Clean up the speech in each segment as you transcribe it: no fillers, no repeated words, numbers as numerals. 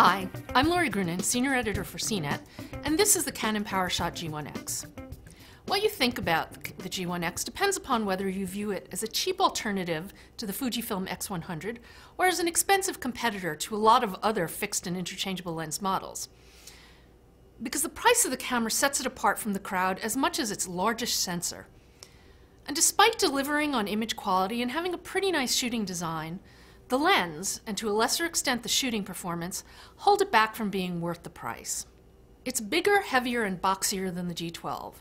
Hi, I'm Lori Grunin, Senior Editor for CNET, and this is the Canon Powershot G1 X. What you think about the G1 X depends upon whether you view it as a cheap alternative to the Fujifilm X100 or as an expensive competitor to a lot of other fixed and interchangeable lens models. Because the price of the camera sets it apart from the crowd as much as its largest sensor. And despite delivering on image quality and having a pretty nice shooting design, the lens, and to a lesser extent the shooting performance, hold it back from being worth the price. It's bigger, heavier, and boxier than the G12,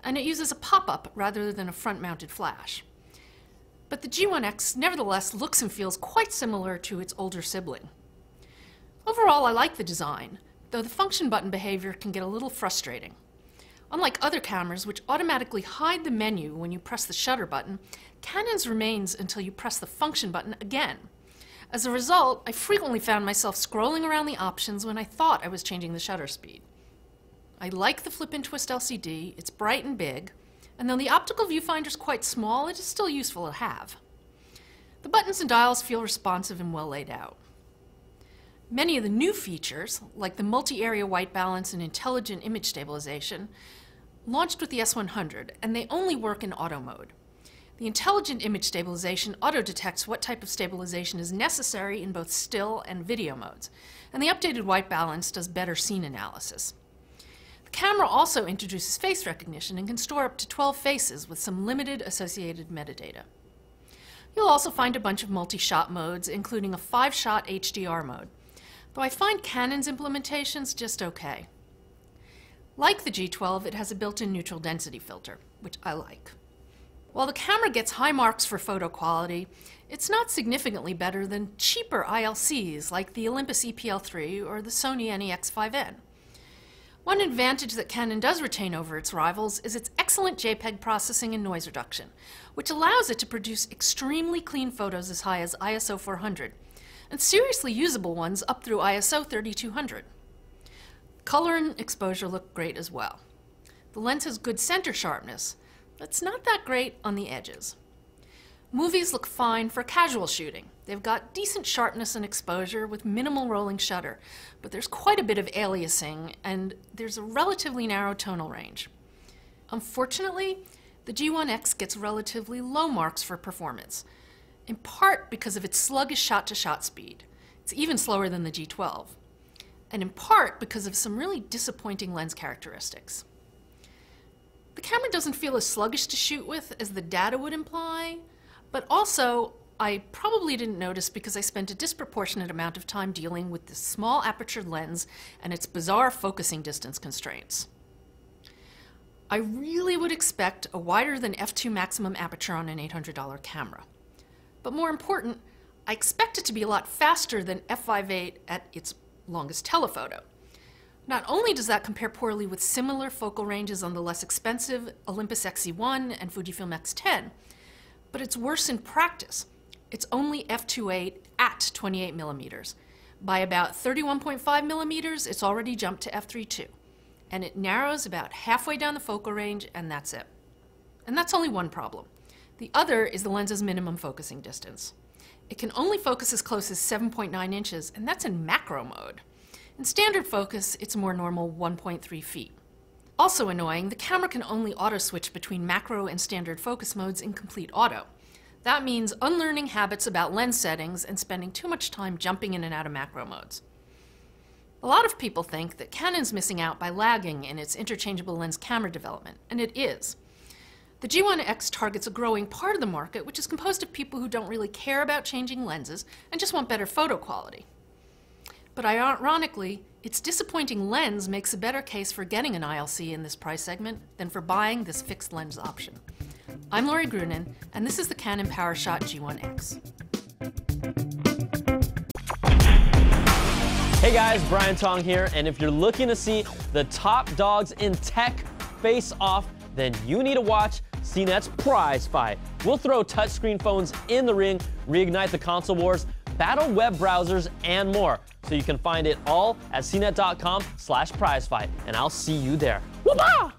and it uses a pop-up rather than a front-mounted flash. But the G1 X nevertheless looks and feels quite similar to its older sibling. Overall, I like the design, though the function button behavior can get a little frustrating. Unlike other cameras, which automatically hide the menu when you press the shutter button, Canon's remains until you press the function button again. As a result, I frequently found myself scrolling around the options when I thought I was changing the shutter speed. I like the flip and twist LCD, it's bright and big, and though the optical viewfinder is quite small, it is still useful to have. The buttons and dials feel responsive and well laid out. Many of the new features, like the multi-area white balance and intelligent image stabilization, launched with the S100, and they only work in auto mode. The intelligent image stabilization auto-detects what type of stabilization is necessary in both still and video modes, and the updated white balance does better scene analysis. The camera also introduces face recognition and can store up to 12 faces with some limited associated metadata. You'll also find a bunch of multi-shot modes, including a 5-shot HDR mode, though I find Canon's implementations just okay. Like the G12, it has a built-in neutral density filter, which I like. While the camera gets high marks for photo quality, it's not significantly better than cheaper ILCs like the Olympus EPL3 or the Sony NEX5N. One advantage that Canon does retain over its rivals is its excellent JPEG processing and noise reduction, which allows it to produce extremely clean photos as high as ISO 400, and seriously usable ones up through ISO 3200. Color and exposure look great as well. The lens has good center sharpness, but it's not that great on the edges. Movies look fine for casual shooting. They've got decent sharpness and exposure with minimal rolling shutter, but there's quite a bit of aliasing and there's a relatively narrow tonal range. Unfortunately, the G1 X gets relatively low marks for performance, in part because of its sluggish shot-to-shot speed. It's even slower than the G12, and in part because of some really disappointing lens characteristics. The camera doesn't feel as sluggish to shoot with as the data would imply, but also I probably didn't notice because I spent a disproportionate amount of time dealing with this small aperture lens and its bizarre focusing distance constraints. I really would expect a wider than f2 maximum aperture on an $800 camera. But more important, I expect it to be a lot faster than f5.8 at its longest telephoto. Not only does that compare poorly with similar focal ranges on the less expensive Olympus XE1 and Fujifilm X10, but it's worse in practice. It's only f2.8 at 28 millimeters. By about 31.5 millimeters, it's already jumped to f3.2, and it narrows about halfway down the focal range, and that's it. And that's only one problem. The other is the lens's minimum focusing distance. It can only focus as close as 7.9 inches, and that's in macro mode. In standard focus, it's a more normal 1.3 feet. Also annoying, the camera can only auto-switch between macro and standard focus modes in complete auto. That means unlearning habits about lens settings and spending too much time jumping in and out of macro modes. A lot of people think that Canon's missing out by lagging in its interchangeable lens camera development, and it is. The G1 X targets a growing part of the market, which is composed of people who don't really care about changing lenses and just want better photo quality. But ironically, its disappointing lens makes a better case for getting an ILC in this price segment than for buying this fixed lens option. I'm Lori Grunin, and this is the Canon Powershot G1 X. Hey guys, Brian Tong here, and if you're looking to see the top dogs in tech face off, then you need to watch CNET's Prize Fight. We'll throw touchscreen phones in the ring, reignite the console wars, battle web browsers, and more. So you can find it all at cnet.com/prizefight, and I'll see you there. Whoop-ah!